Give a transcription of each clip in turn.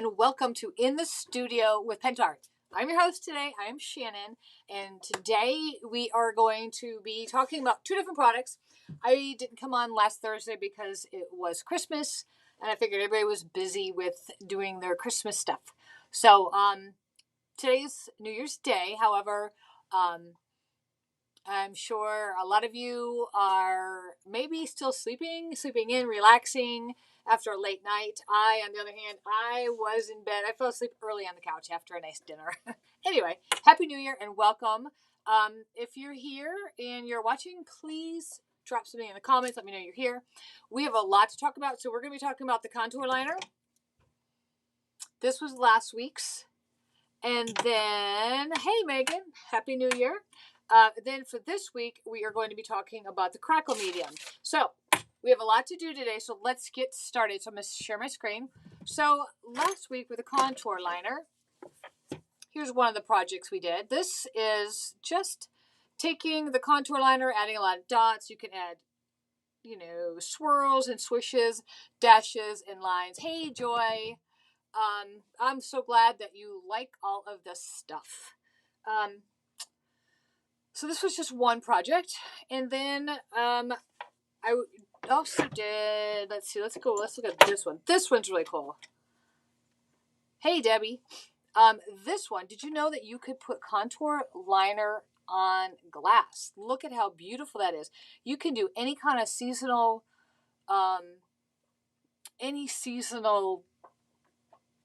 and welcome to In the Studio with Pentart. I'm your host today. I'm Shannon, and today we are going to be talking about two different products. I didn't come on last Thursday because it was Christmas, and I figured everybody was busy with doing their Christmas stuff. So today's New Year's Day. However, I'm sure a lot of you are maybe still sleeping in, relaxing after a late night. On the other hand, I was in bed. I fell asleep early on the couch after a nice dinner. Anyway, Happy New Year and welcome. If you're here and you're watching, please drop something in the comments. Let me know you're here. We have a lot to talk about. So we're going to be talking about the contour liner. This was last week's. And then, hey, Megan, Happy New Year. Then for this week, we are going to be talking about the Crackle Medium. So we have a lot to do today, so let's get started. So I'm going to share my screen. So last week with the contour liner, here's one of the projects we did. This is just taking the contour liner, adding a lot of dots. You can add, swirls and swishes, dashes and lines. Hey, Joy. I'm so glad that you like all of this stuff. So this was just one project, and then I also did. Let's look at this one. This one's really cool. Hey, Debbie. This one. Did you know that you could put contour liner on glass? Look at how beautiful that is. You can do any kind of seasonal,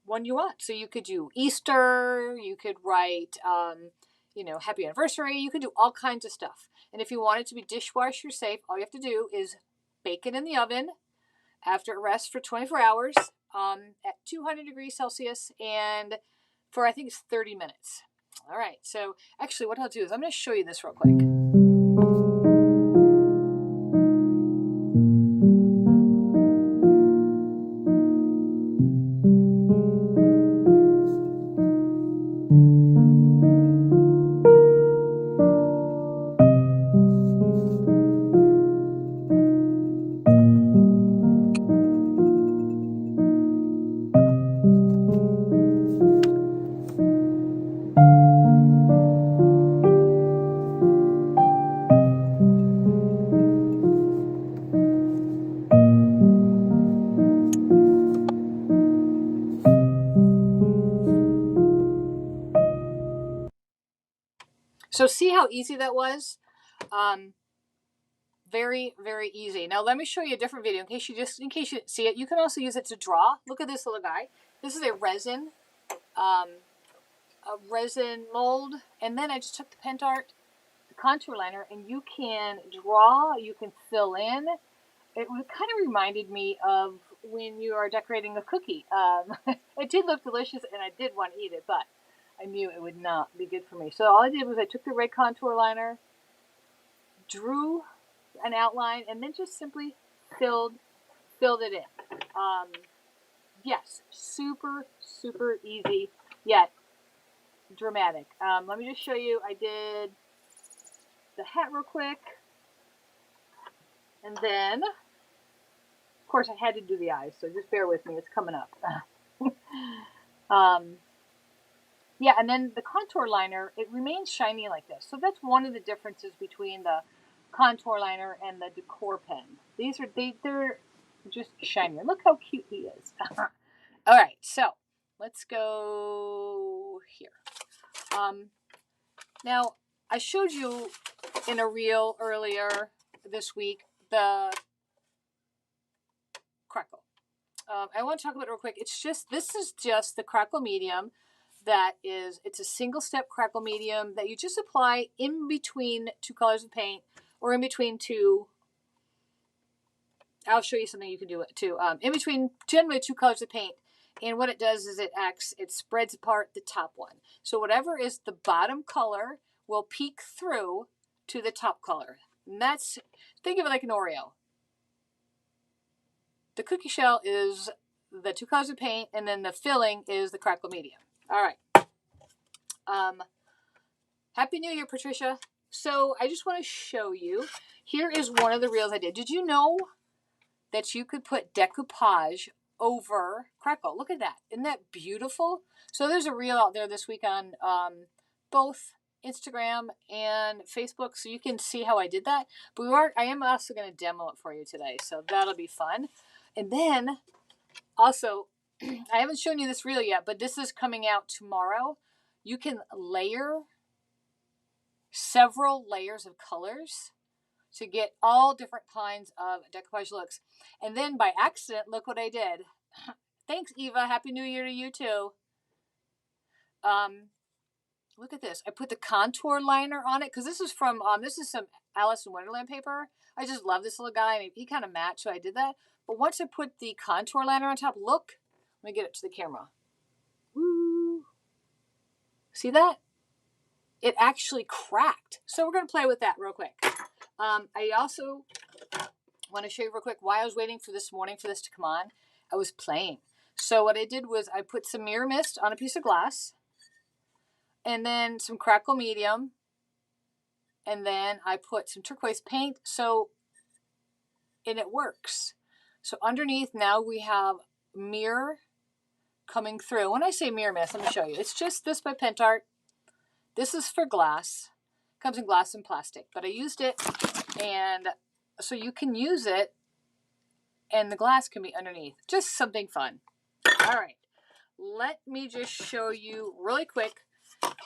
one you want. So you could do Easter. You could write. Happy anniversary. You can do all kinds of stuff. And if you want it to be dishwasher safe, all you have to do is bake it in the oven after it rests for 24 hours at 200 degrees Celsius and for, I think it's 30 minutes. All right. So actually what I'll do is I'm going to show you this real quick. So see how easy that was? Very, very easy. Now let me show you a different video in case you didn't see it. You can also use it to draw. Look at this little guy. This is a resin mold. And then I just took the Pentart contour liner, and you can draw, you can fill in. It kind of reminded me of when you are decorating a cookie. It did look delicious, and I did want to eat it, but I knew it would not be good for me. So all I did was I took the red contour liner, drew an outline, and then just simply filled it in. Yes, super, super easy, yet dramatic. Let me just show you. I did the hat real quick, and then, of course, I had to do the eyes, so just bear with me. It's coming up. Yeah, and then the contour liner, it remains shiny like this. So that's one of the differences between the contour liner and the decor pen. They're just shinier. Look how cute he is. All right, so let's go here. Now, I showed you in a reel earlier this week the Crackle. I want to talk about it real quick. This is just the Crackle Medium. It's a single step Crackle Medium that you just apply in between two colors of paint, or in between two. I'll show you something you can do it too. In between generally two colors of paint. And what it does is it spreads apart the top one. So whatever is the bottom color will peek through to the top color. And think of it like an Oreo. The cookie shell is the two colors of paint, and then the filling is the Crackle Medium. All right. Happy New Year, Patricia. So I just want to show you. Here is one of the reels I did. Did you know that you could put decoupage over crackle. Look at that. Isn't that beautiful? So there's a reel out there this week on both Instagram and Facebook, so you can see how I did that. But I am also going to demo it for you today, so that'll be fun. And then also, I haven't shown you this reel yet, but this is coming out tomorrow. You can layer several layers of colors to get all different kinds of decoupage looks. And then by accident, look what I did. Thanks, Eva. Happy New Year to you too. Look at this. I put the contour liner on it because this is from this is some Alice in Wonderland paper. I just love this little guy. I mean, he kind of matched, so I did that. But once I put the contour liner on top, look. Let me get it to the camera. Woo! See that? It actually cracked. So we're going to play with that real quick. I also want to show you real quick why I was waiting for this morning for this to come on. I was playing. So what I did was I put some mirror mist on a piece of glass, and then some Crackle Medium, and then I put some turquoise paint, and it works. So underneath now we have mirror coming through. When I say mirror mist, let me show you. It's just this by Pentart. This is for glass. Comes in glass and plastic, but I used it, and so you can use it and the glass can be underneath. Just something fun. All right, let me just show you really quick.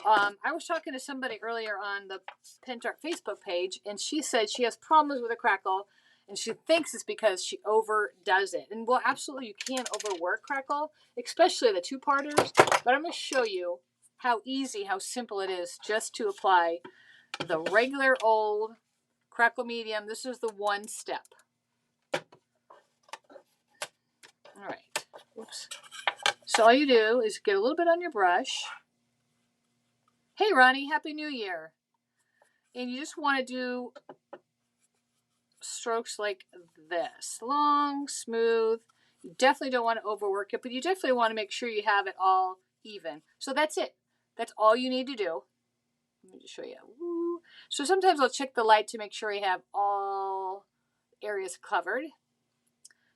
I was talking to somebody earlier on the Pentart Facebook page, and she said she has problems with a crackle, and she thinks it's because she overdoes it. And well, absolutely, you can't overwork crackle, especially the two-parters. But I'm going to show you how easy, how simple it is just to apply the regular old Crackle Medium. This is the one step. All right. Oops. So all you do is get a little bit on your brush. Hey, Ronnie, Happy New Year. And you just want to do strokes like this. Long, smooth. You definitely don't want to overwork it, but you definitely want to make sure you have it all even. So that's it. That's all you need to do. Let me just show you. Woo. So sometimes I'll check the light to make sure I have all areas covered.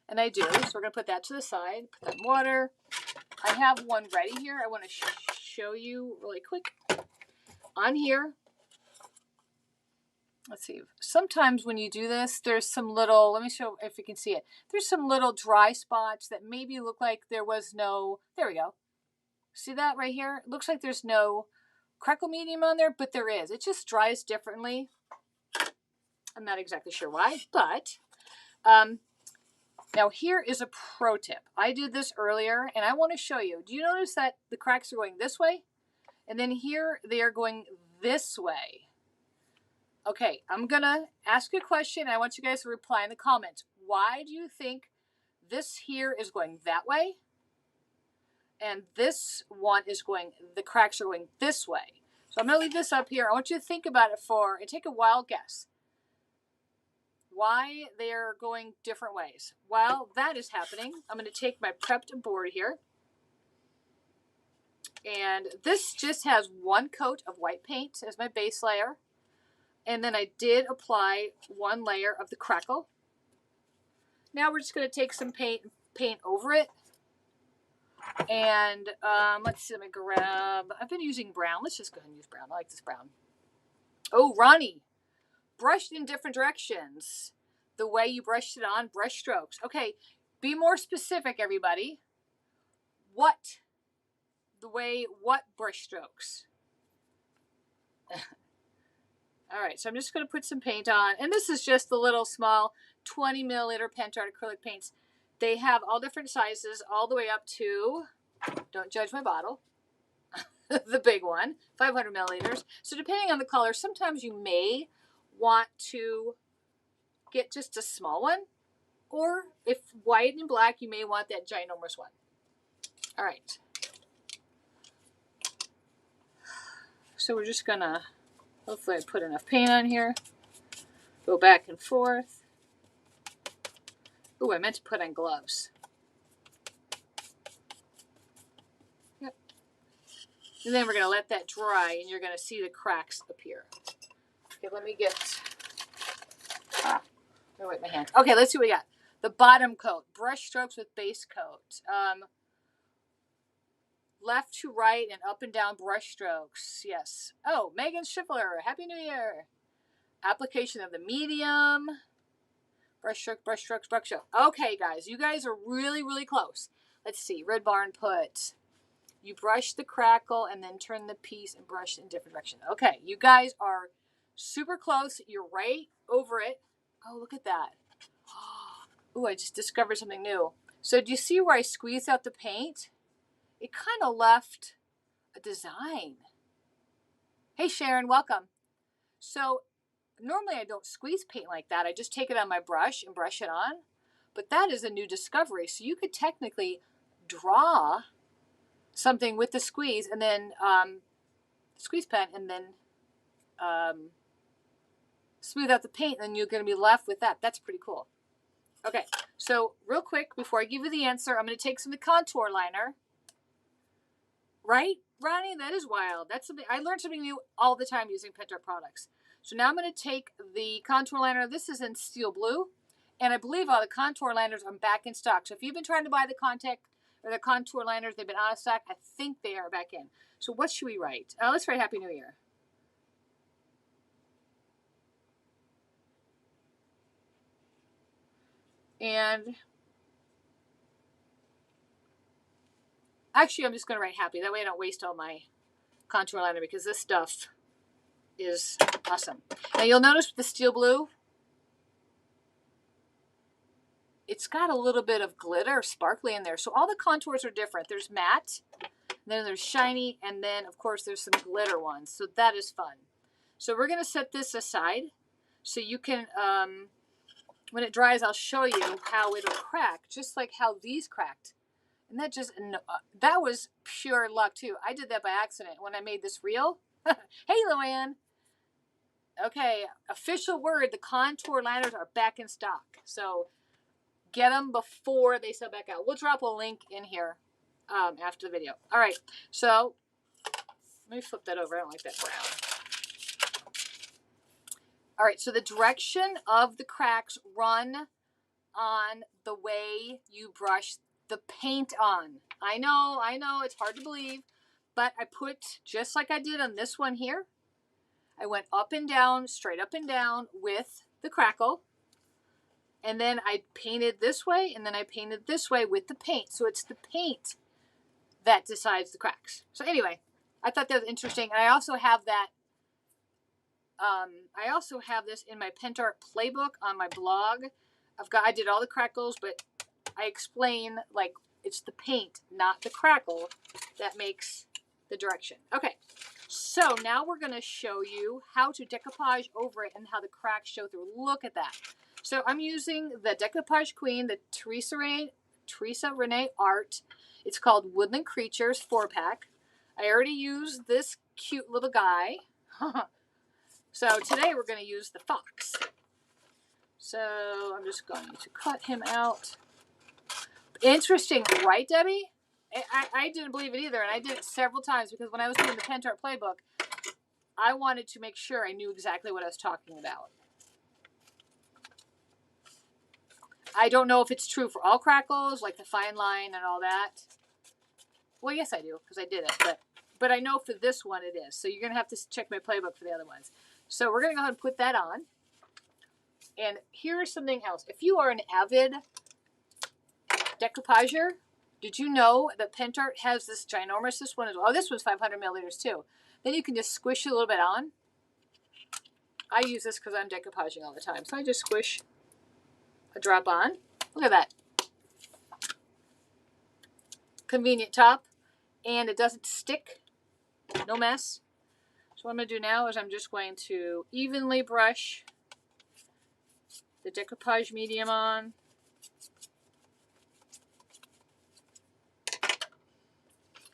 And I do. So we're going to put that to the side. Put that in water. I have one ready here. I want to show you really quick. On here, let's see. Sometimes when you do this, there's some little, let me show if you can see it. There's some little dry spots that maybe look like there was no, there we go. See that right here? It looks like there's no Crackle Medium on there, but there is. It just dries differently. I'm not exactly sure why, but now here is a pro tip. I did this earlier, and I want to show you. Do you notice that the cracks are going this way? And then here they are going this way. Okay, I'm going to ask you a question. I want you guys to reply in the comments. Why do you think this here is going that way? And this one is going, the cracks are going this way. So I'm going to leave this up here. I want you to think about it and take a wild guess. Why they're going different ways. While that is happening, I'm going to take my prepped board here. And this just has one coat of white paint as my base layer. And then I did apply one layer of the crackle. Now we're just going to take some paint over it. And let's see, let me grab, I've been using brown. Let's just go ahead and use brown. I like this brown. Oh, Ronnie, brushed in different directions. The way you brushed it on, brush strokes. Okay, be more specific, everybody. What brush strokes? All right, so I'm just going to put some paint on. And this is just the little small 20 milliliter Pentart acrylic paints. They have all different sizes, all the way up to, don't judge my bottle, the big one, 500 milliliters. So depending on the color, sometimes you may want to get just a small one. Or if white and black, you may want that ginormous one. All right. So we're just going to, hopefully I put enough paint on here. Go back and forth. Oh, I meant to put on gloves. Yep. And then we're going to let that dry, and you're going to see the cracks appear. Okay, let me wipe my hands. Okay, let's see what we got. The bottom coat, brush strokes with base coat. Left to right and up and down brush strokes. Yes. Oh, Megan Schiffler, Happy New Year. Application of the medium. Brush stroke, brush strokes, brush stroke. Okay, guys, you guys are really, really close. Let's see. Red Barn put, you brush the crackle and then turn the piece and brush in different direction. Okay, you guys are super close. You're right over it. Oh, look at that. Oh, I just discovered something new. So do you see where I squeezed out the paint? It kind of left a design. Hey, Sharon, welcome. So normally I don't squeeze paint like that. I just take it on my brush and brush it on. But that is a new discovery. So you could technically draw something with the squeeze and then squeeze pen and then smooth out the paint, and then you're going to be left with that. That's pretty cool. Okay, so real quick, before I give you the answer, I'm going to take some of the contour liner. Right, Ronnie? That is wild. That's something I learned something new all the time using Pentart products. So now I'm going to take the contour liner. This is in steel blue, and I believe all the contour liners are back in stock. So if you've been trying to buy the the contour liners, they've been out of stock. I think they are back in. So what should we write? Let's write Happy New Year. And actually, I'm just going to write happy. That way I don't waste all my contour liner because this stuff is awesome. Now you'll notice with the steel blue, it's got a little bit of glitter, sparkly in there. So all the contours are different. There's matte, then there's shiny, and then, of course, there's some glitter ones. So that is fun. So we're going to set this aside so you can, when it dries, I'll show you how it'll crack, just like how these cracked. And that was pure luck too. I did that by accident when I made this reel. Hey, Luann. Okay, official word, the contour liners are back in stock. So get them before they sell back out. We'll drop a link in here after the video. All right, so let me flip that over. I don't like that brown. All right, so the direction of the cracks run on the way you brush the paint on. I know, it's hard to believe, but I put, just like I did on this one here, I went up and down, straight up and down with the crackle, and then I painted this way, and then I painted this way with the paint. So it's the paint that decides the cracks. So anyway, I thought that was interesting, and I also have that. I also have this in my Pentart playbook on my blog. I did all the crackles, but I explain, like, it's the paint, not the crackle, that makes the direction. Okay, so now we're going to show you how to decoupage over it and how the cracks show through. Look at that. So I'm using the Decoupage Queen, the Teresa Renee Art. It's called Woodland Creatures 4-pack. I already used this cute little guy. So today we're going to use the fox. So I'm just going to cut him out. Interesting, right, Debbie? I didn't believe it either, and I did it several times because when I was doing the Pentart playbook, I wanted to make sure I knew exactly what I was talking about. I don't know if it's true for all crackles, like the fine line and all that. Well, yes, I do, because I did it, but I know for this one it is. So you're going to have to check my playbook for the other ones. So we're going to go ahead and put that on. And here's something else. If you are an avid decoupager, did you know that Pentart has this ginormous, this one is, oh, this one's 500 milliliters too. Then you can just squish it a little bit on. I use this because I'm decoupaging all the time. So I just squish a drop on. Look at that. Convenient top. And it doesn't stick. No mess. So what I'm going to do now is I'm just going to evenly brush the Decoupage Medium on.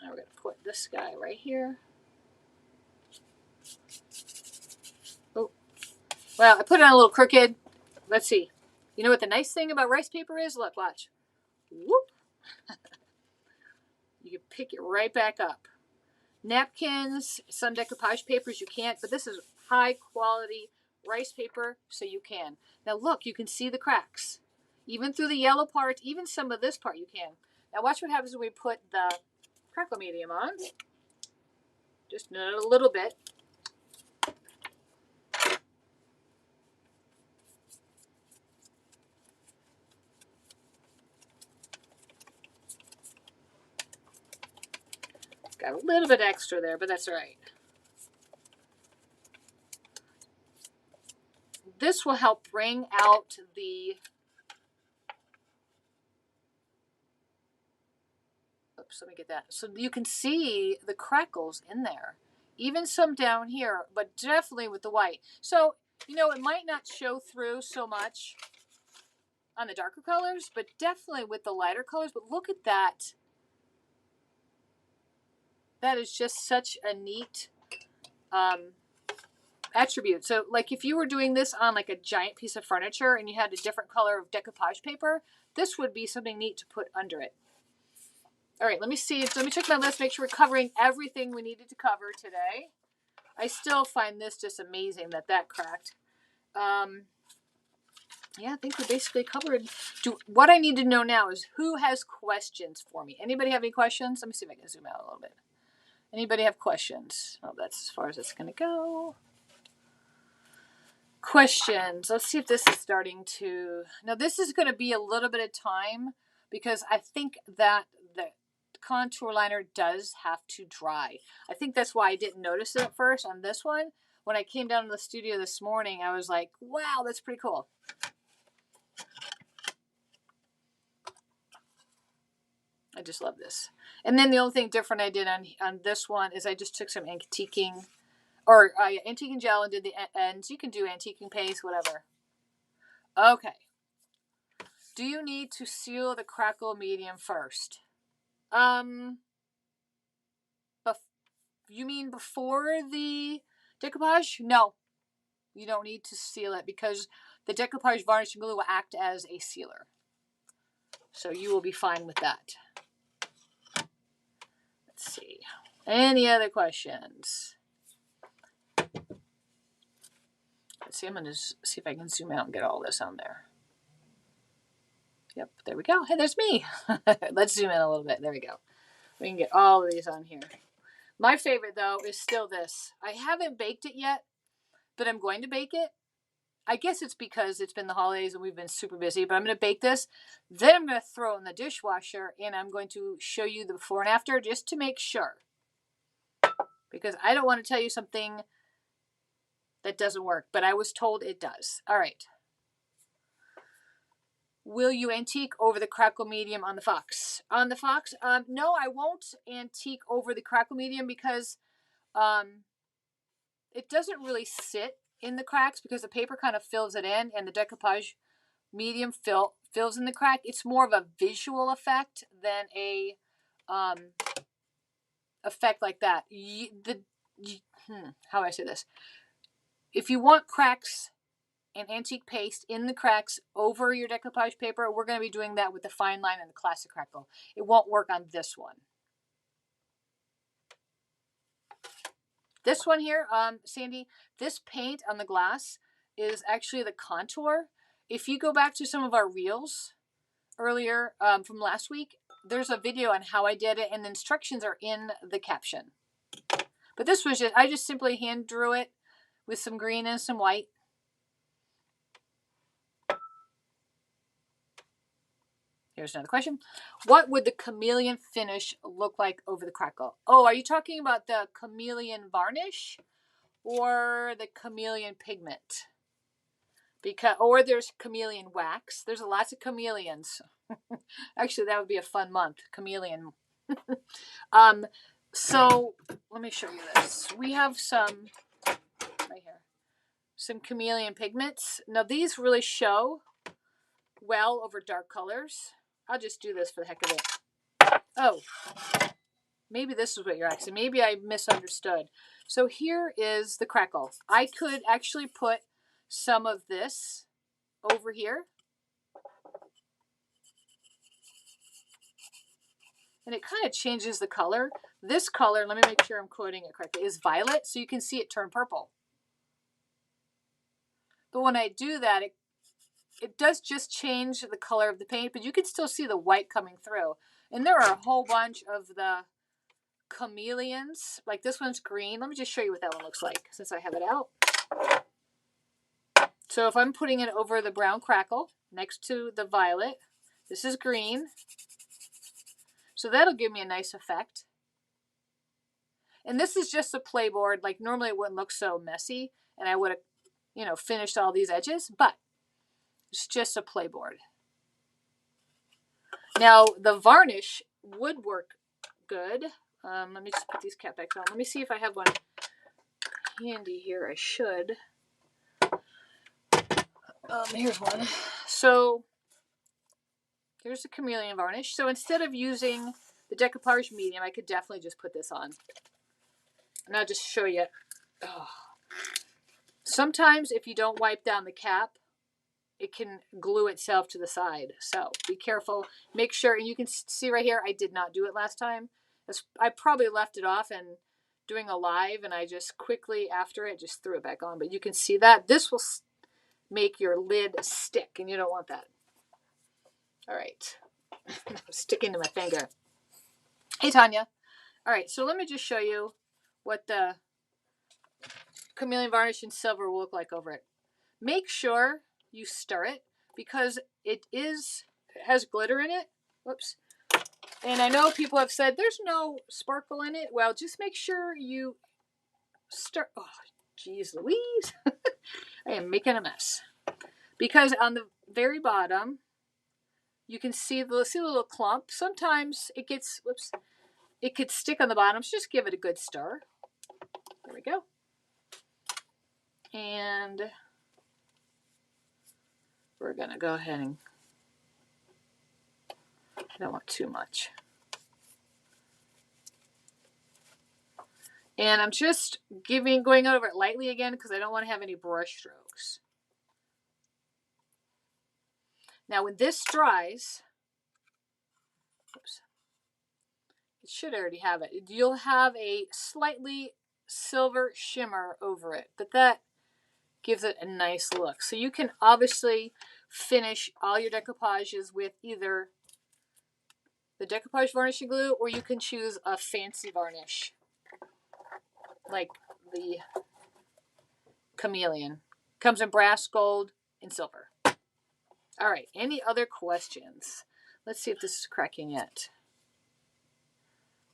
Now we're going to put this guy right here. Oh, well, I put it on a little crooked. Let's see. You know what the nice thing about rice paper is? Look, watch. Whoop. You can pick it right back up. Napkins, some decoupage papers you can't, but this is high quality rice paper, so you can. Now look, you can see the cracks. even through the yellow part, even some of this part you can. Now watch what happens when we put the Crackle Medium on. Just a little bit. Got a little bit extra there, but that's all right. This will help bring out the, oops, let me get that. So you can see the crackles in there, even some down here, but definitely with the white. So, you know, it might not show through so much on the darker colors, but definitely with the lighter colors. But look at that. That is just such a neat attribute. So like if you were doing this on like a giant piece of furniture and you had a different color of decoupage paper, this would be something neat to put under it. All right, let me see. Let me check my list, make sure we're covering everything we needed to cover today. I still find this just amazing that cracked. Yeah, I think we basically covered. What I need to know now is who has questions for me. Anybody have any questions? Let me see if I can zoom out a little bit. Anybody have questions? Oh, that's as far as it's going to go. Questions. Let's see if this is starting to... Now, this is going to be a little bit of time because I think that the contour liner does have to dry. I think that's why I didn't notice it at first on this one. When I came down to the studio this morning, I was like, wow, that's pretty cool. I just love this. And then the only thing different I did on this one is I just took some antiquing, or antiquing gel and did the ends. You can do antiquing paste, whatever. Okay. Do you need to seal the Crackle Medium first? You mean before the decoupage? No. You don't need to seal it because the decoupage varnishing glue will act as a sealer. So you will be fine with that. Let's see. Any other questions? Let's see. I'm going to see if I can zoom out and get all this on there. Yep, there we go. Hey, there's me. Let's zoom in a little bit. There we go. We can get all of these on here. My favorite, though, is still this. I haven't baked it yet, but I'm going to bake it. I guess it's because it's been the holidays and we've been super busy, but I'm going to bake this. Then I'm going to throw it in the dishwasher, and I'm going to show you the before and after just to make sure. Because I don't want to tell you something that doesn't work, but I was told it does. All right. Will you antique over the Crackle Medium on the Fox? On the Fox? No, I won't antique over the Crackle Medium because it doesn't really sit in the cracks because the paper kind of fills it in and the decoupage medium fills in the crack. It's more of a visual effect than a effect like that. How do I say this? If you want cracks and antique paste in the cracks over your decoupage paper, we're going to be doing that with the fine line and the classic crackle. It won't work on this one. This one here, Sandy, this paint on the glass is actually the contour. If you go back to some of our reels earlier from last week, there's a video on how I did it, and the instructions are in the caption. But this was I just simply hand drew it with some green and some white. Here's another question. What would the chameleon finish look like over the crackle? Oh, are you talking about the chameleon varnish or the chameleon pigment? Or there's chameleon wax. There's lots of chameleons. Actually, that would be a fun month. Chameleon. So let me show you this. We have some right here. Some chameleon pigments. Now these really show well over dark colors. I'll just do this for the heck of it. Oh, maybe this is what you're asking. Maybe I misunderstood. So here is the crackle. I could actually put some of this over here. And it kind of changes the color. This color, let me make sure I'm quoting it correctly, is violet. So you can see it turn purple. But when I do that, it does just change the color of the paint, but you can still see the white coming through. And there are a whole bunch of the chameleons. Like this one's green. Let me just show you what that one looks like since I have it out. So if I'm putting it over the brown crackle next to the violet, this is green. So that'll give me a nice effect. And this is just a playboard. Like normally it wouldn't look so messy and I would have, you know, finished all these edges, but it's just a playboard. Now the varnish would work good. Let me just put these cap backs on. Let me see if I have one handy here. I should. Here's one. So here's the chameleon varnish. So instead of using the Decoupage medium, I could definitely just put this on. And I'll just show you. Oh. Sometimes if you don't wipe down the cap, it can glue itself to the side. So be careful. Make sure, and you can see right here, I did not do it last time. I probably left it off and doing a live, and I just quickly after it just threw it back on. But you can see that. This will make your lid stick, and you don't want that. All right. Sticking to my finger. Hey, Tanya. All right, so let me just show you what the chameleon varnish in silver will look like over it. Make sure you stir it because it has glitter in it. Whoops. And I know people have said there's no sparkle in it. Well, just make sure you stir. Oh, geez Louise. I am making a mess. Because on the very bottom, you can see the little clump. Sometimes it gets, whoops, it could stick on the bottom. So just give it a good stir. There we go. And we're going to go ahead and, I don't want too much. And I'm just going over it lightly again because I don't want to have any brush strokes. Now when this dries, oops, it should already have it. You'll have a slightly silver shimmer over it, but that gives it a nice look. So you can obviously finish all your decoupages with either the decoupage varnishing glue or you can choose a fancy varnish like the chameleon. Comes in brass, gold, and silver. All right, any other questions? Let's see if this is cracking yet.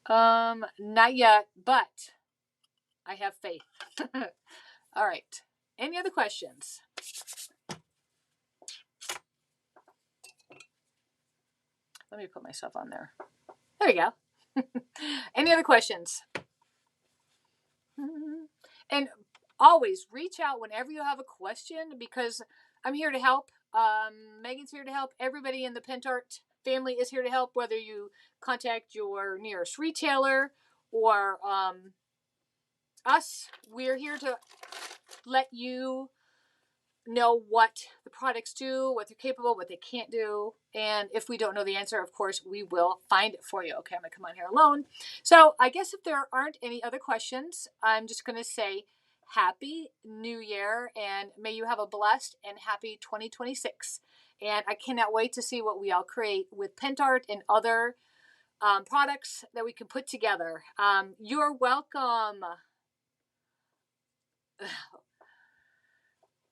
Not yet, but I have faith. All right, any other questions? Let me put myself on there. There you go. Any other questions? And always reach out whenever you have a question because I'm here to help. Megan's here to help. Everybody in the Pentart family is here to help, whether you contact your nearest retailer or us. We're here to let you know what the products do, what they're capable, what they can't do. And if we don't know the answer, of course, we will find it for you. Okay, I'm going to come on here alone. So I guess if there aren't any other questions, I'm just going to say Happy New Year and may you have a blessed and happy 2026. And I cannot wait to see what we all create with Pentart and other products that we can put together. You're welcome.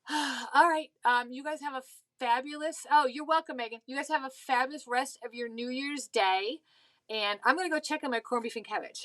All right. You guys have a fabulous, oh, you're welcome, Megan. You guys have a fabulous rest of your New Year's Day. And I'm going to go check on my corned beef and cabbage.